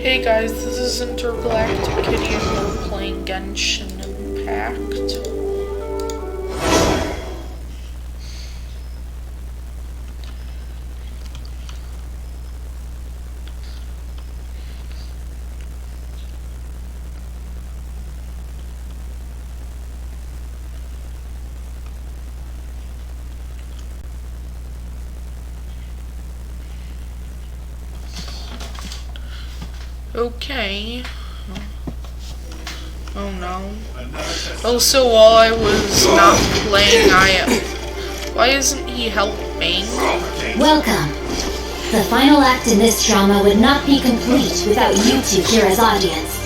Hey guys, this is Intergalactic Kitty and we're playing Genshin Impact. Okay. Oh no. Also, while I was not playing, why isn't he helping? Welcome. The final act in this drama would not be complete without you two here as audience.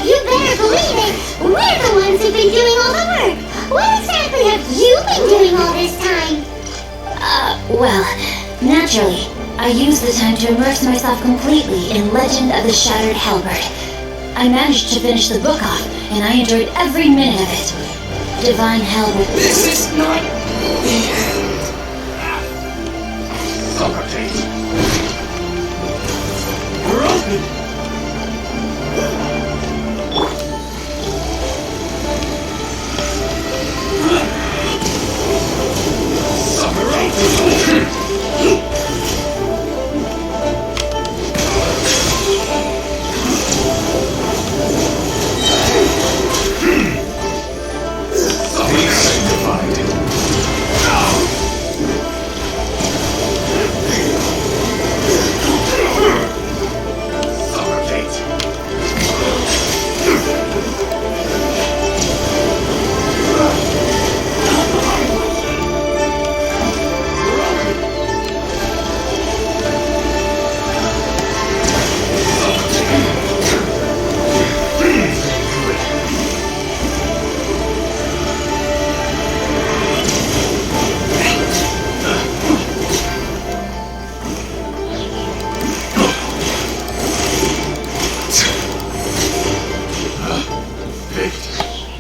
You better believe it! We're the ones who've been doing all the work! What exactly have you been doing all this time? Well, naturally, I used the time to immerse myself completely in Legend of the Shattered Halberd. I managed to finish the book off, and I enjoyed every minute of it. Divine Halberd. This is not the end. Socrates. Broken.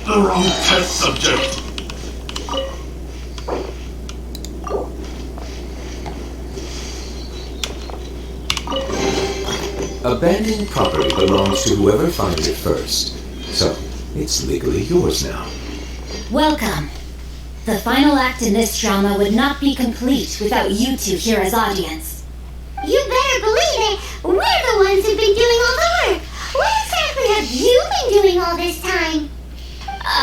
The wrong test subject. Abandoned property belongs to whoever finds it first. So, it's legally yours now. Welcome. The final act in this drama would not be complete without you two here as audience. You better believe it! We're the ones who've been doing all the work! What exactly have you been doing all this time?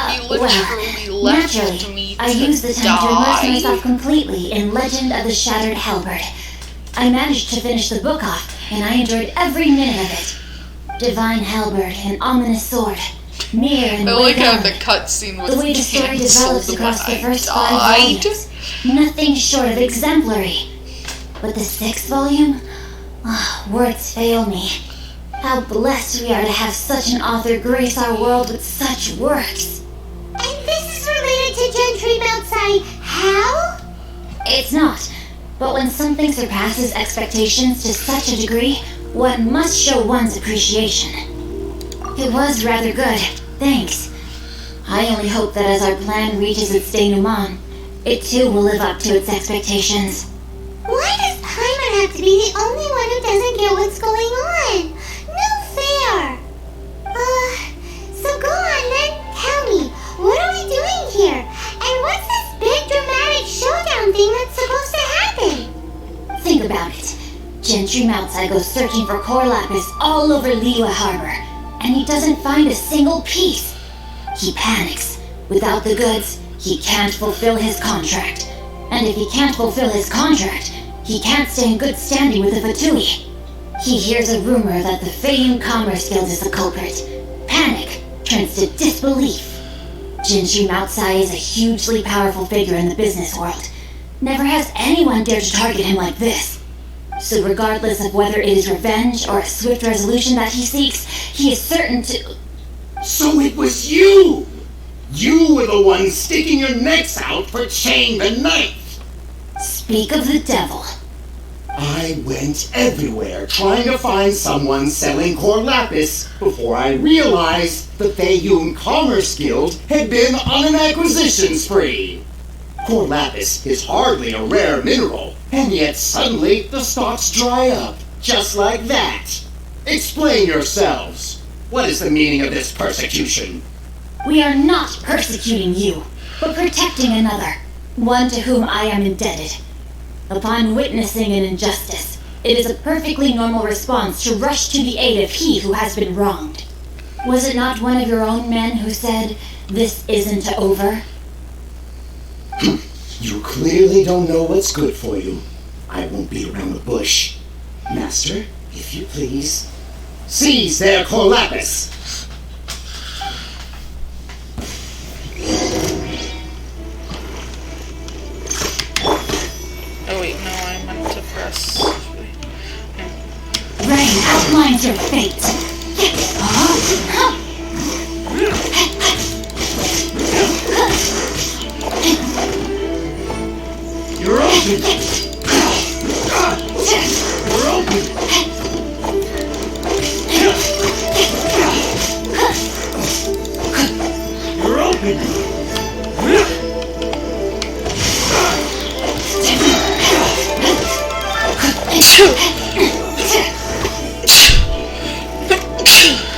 He literally left naturally, me I used the time to die. immerse myself completely in Legend of the Shattered Halberd. I managed to finish the book off, and I enjoyed every minute of it. Divine Halberd, an ominous sword. Near and I like how down. the cutscene was The way the story develops cancelled across the when first I 5 volumes. Nothing short of exemplary. But the 6th volume? Words fail me. How blessed we are to have such an author grace our world with such works. And this is related to Gentry Outside. How? It's not. But when something surpasses expectations to such a degree, one must show one's appreciation. It was rather good, thanks. I only hope that as our plan reaches its denouement, it too will live up to its expectations. Why does Paimon have to be the only one who doesn't get what's going on? No fair! So go on then, tell me, what are we doing here? And what's this big dramatic showdown thing that's supposed to happen? Think about it. Gentry Moutsai goes searching for core lapis all over Liyue Harbor, and he doesn't find a single piece. He panics. Without the goods, he can't fulfill his contract. And if he can't fulfill his contract, he can't stay in good standing with the Fatui. He hears a rumor that the Feiun Commerce Guild is the culprit. Panic turns to disbelief. Genshin Moutsai is a hugely powerful figure in the business world. Never has anyone dared to target him like this. So regardless of whether it is revenge or a swift resolution that he seeks, he is certain to... So it was you! You were the one sticking your necks out for Chain the Knife! Speak of the devil. I went everywhere trying to find someone selling core lapis before I realized the Feiun Commerce Guild had been on an acquisition spree. Core lapis is hardly a rare mineral, and yet suddenly the stocks dry up, just like that. Explain yourselves. What is the meaning of this persecution? We are not persecuting you, but protecting another, one to whom I am indebted. Upon witnessing an injustice, it is a perfectly normal response to rush to the aid of he who has been wronged. Was it not one of your own men who said, "This isn't over"? You clearly don't know what's good for you. I won't beat around the bush. Master, if you please, seize their Corlapis! Oh wait, no, I meant to press. Rain outlines your fate. You're open! You're open! You're open!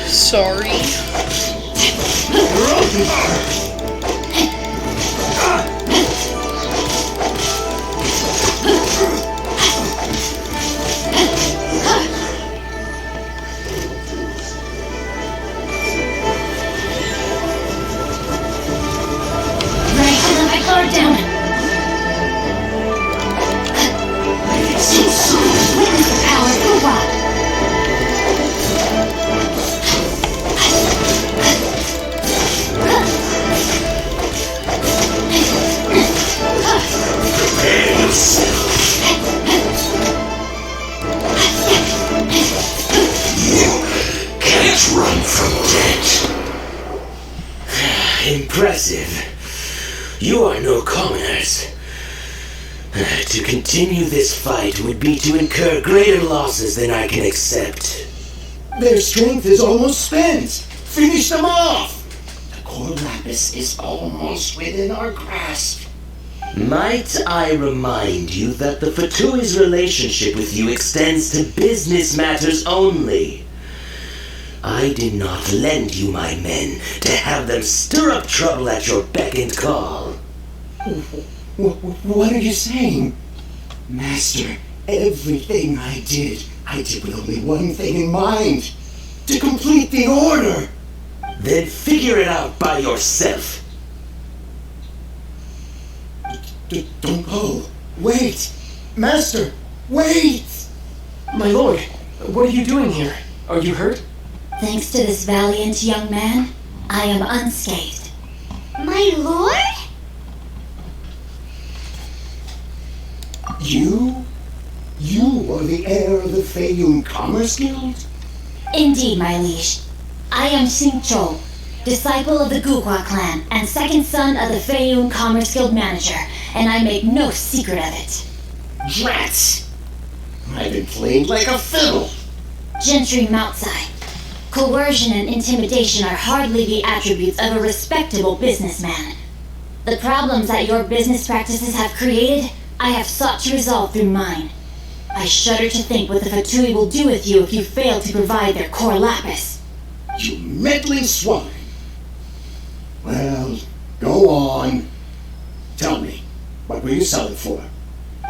Sorry. You're open! Impressive. You are no commoners. To continue this fight would be to incur greater losses than I can accept. Their strength is almost spent. Finish them off. The Corlapis is almost within our grasp. Might I remind you that the Fatui's relationship with you extends to business matters only? I did not lend you my men to have them stir up trouble at your beck and call. What are you saying? Master, everything I did with only one thing in mind. To complete the order. Then figure it out by yourself. Don't go. Wait. Master, wait. My lord, what are you doing here? Are you hurt? Thanks to this valiant young man, I am unscathed. My lord? You? You are the heir of the Feiyun Commerce Guild? Indeed, my liege. I am Xing Chou, disciple of the Guhua clan and second son of the Feiyun Commerce Guild manager, and I make no secret of it. Drats! I've been playing like a fiddle. Gentry Moutsai. Coercion and intimidation are hardly the attributes of a respectable businessman. The problems that your business practices have created, I have sought to resolve through mine. I shudder to think what the Fatui will do with you if you fail to provide their Corlapis. You meddling swine. Well, go on. Tell me, what will you sell it for?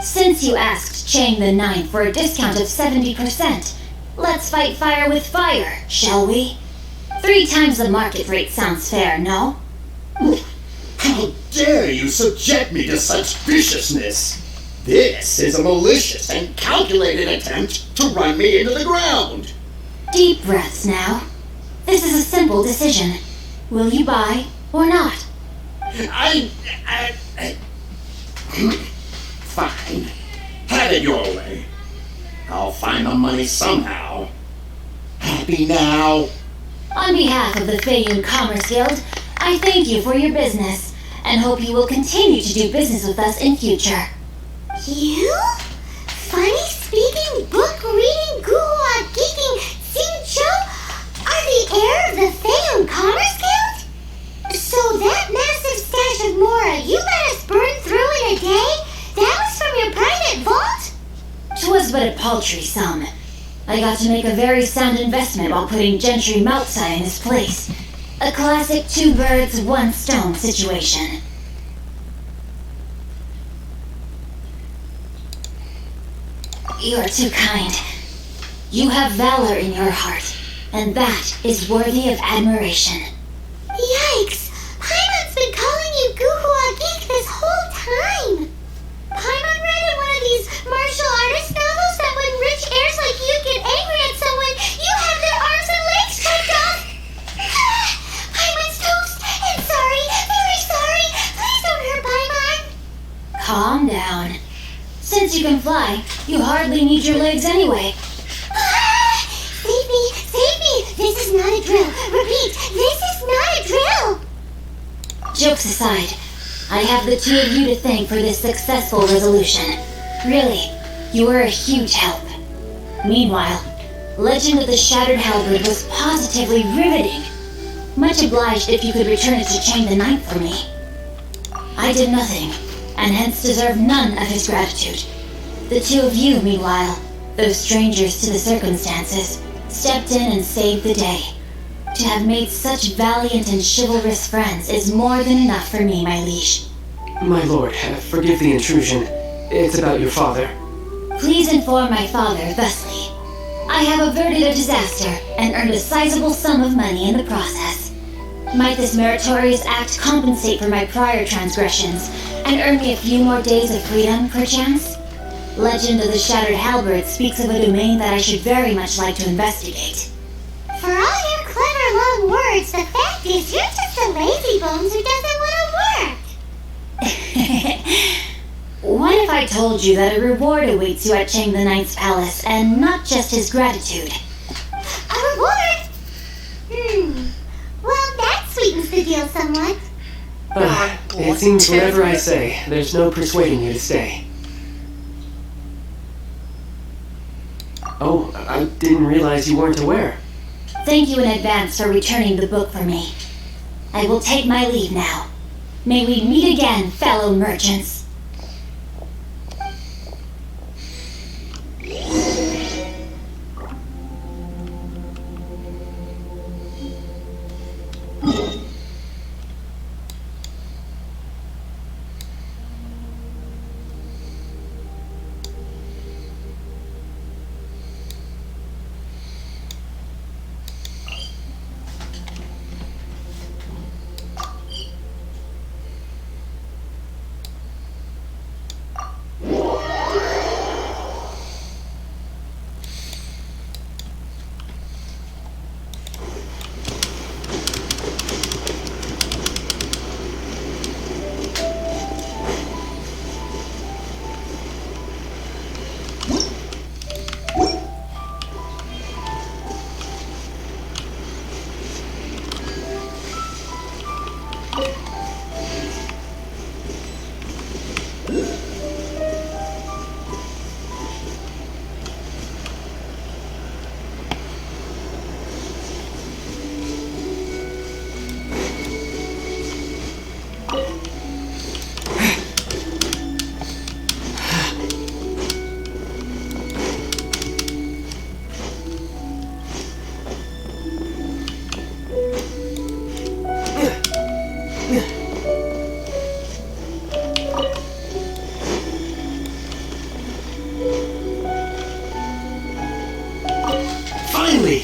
Since you asked Chang the Nine for a discount of 70%, let's fight fire with fire, shall we? 3 times the market rate sounds fair, no? How dare you subject me to such viciousness? This is a malicious and calculated attempt to run me into the ground. Deep breaths now. This is a simple decision. Will you buy or not? Fine. Have it your way. I'll find the money somehow. Happy now? On behalf of the Feiyun Commerce Guild, I thank you for your business and hope you will continue to do business with us in future. You? Funny-speaking, book-reading, Guhua geeking Xing Chou are the heir of the Feiyun Commerce Guild? So that massive stash of Mora you let us burn through in a day, that was from your private vault? 'Twas but a paltry sum. I got to make a very sound investment while putting Gentry Maltsai in his place. A classic two birds, one stone situation. You are too kind. You have valor in your heart, and that is worthy of admiration. Yikes! Paimon's been calling you Guhua Geek this whole time! Paimon read in one of these martial artist novels that when rich heirs like you get angry at someone, you have their arms and legs chopped off! Paimon's toast! I'm sorry! Very sorry! Please don't hurt Paimon! Calm down. Since you can fly, you hardly need your legs anyway. Save me! Save me! This is not a drill! Repeat! This is not a drill! Jokes aside, I have the two of you to thank for this successful resolution. Really, you were a huge help. Meanwhile, Legend of the Shattered Halberd was positively riveting. Much obliged if you could return it to Chang the Ninth for me. I did nothing, and hence deserve none of his gratitude. The two of you, meanwhile, those strangers to the circumstances, stepped in and saved the day. To have made such valiant and chivalrous friends is more than enough for me, my liege. My lord, forgive the intrusion. It's about your father. Please inform my father thusly. I have averted a disaster and earned a sizable sum of money in the process. Might this meritorious act compensate for my prior transgressions and earn me a few more days of freedom, perchance? Legend of the Shattered Halberd speaks of a domain that I should very much like to investigate. For all your clever long words, the fact is you're just a lazy bones who doesn't want to work. What if I told you that a reward awaits you at Chang the Ninth's palace, and not just his gratitude? A reward? Well, that sweetens the deal somewhat. It seems whatever I say, there's no persuading you to stay. Oh, I didn't realize you weren't aware. Thank you in advance for returning the book for me. I will take my leave now. May we meet again, fellow merchants.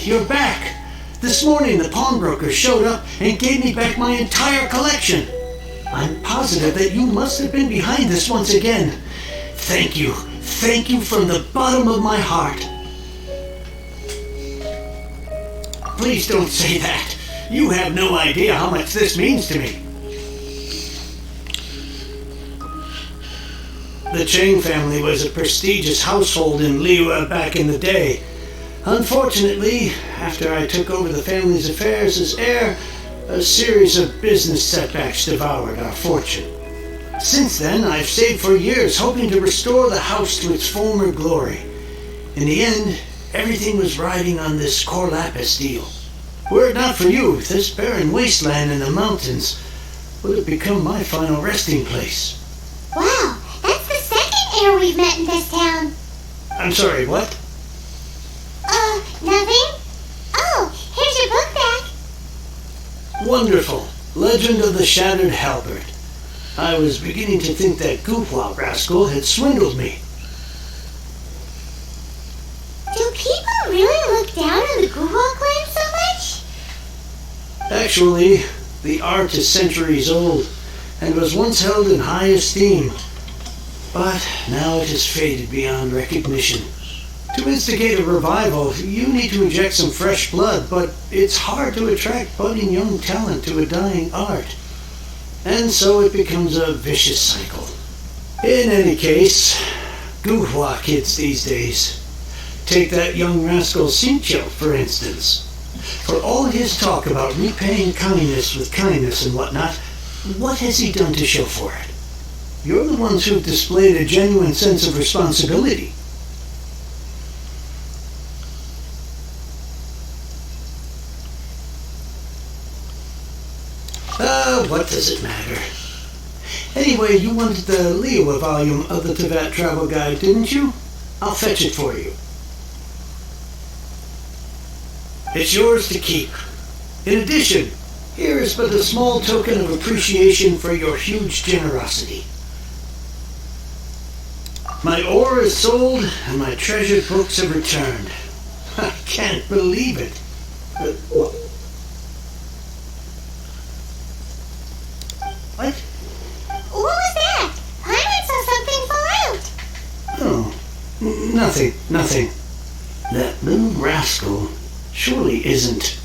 You're back! This morning the pawnbroker showed up and gave me back my entire collection. I'm positive that you must have been behind this once again. Thank you. Thank you from the bottom of my heart. Please don't say that. You have no idea how much this means to me. The Chang family was a prestigious household in Liyue back in the day. Unfortunately, after I took over the family's affairs as heir, a series of business setbacks devoured our fortune. Since then, I've saved for years, hoping to restore the house to its former glory. In the end, everything was riding on this Core Lapis deal. Were it not for you, this barren wasteland in the mountains would have become my final resting place. Wow, that's the second heir we've met in this town. I'm sorry, what? Wonderful. Legend of the Shattered Halberd. I was beginning to think that Goofwa rascal had swindled me. Do people really look down on the Guhua clan so much? Actually, the art is centuries old and was once held in high esteem. But now it has faded beyond recognition. To instigate a revival, you need to inject some fresh blood, but it's hard to attract budding young talent to a dying art. And so it becomes a vicious cycle. In any case, Guhua kids these days. Take that young rascal Sincho, for instance. For all his talk about repaying kindness with kindness and whatnot, what has he done to show for it? You're the ones who've displayed a genuine sense of responsibility. What does it matter? Anyway, you wanted the Liuwa volume of the Tibet Travel Guide, didn't you? I'll fetch it for you. It's yours to keep. In addition, here is but a small token of appreciation for your huge generosity. My ore is sold, and my treasured books have returned. I can't believe it. What? What? What was that? Paimon saw something fall out. Oh, nothing. That little rascal surely isn't.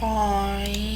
Bye.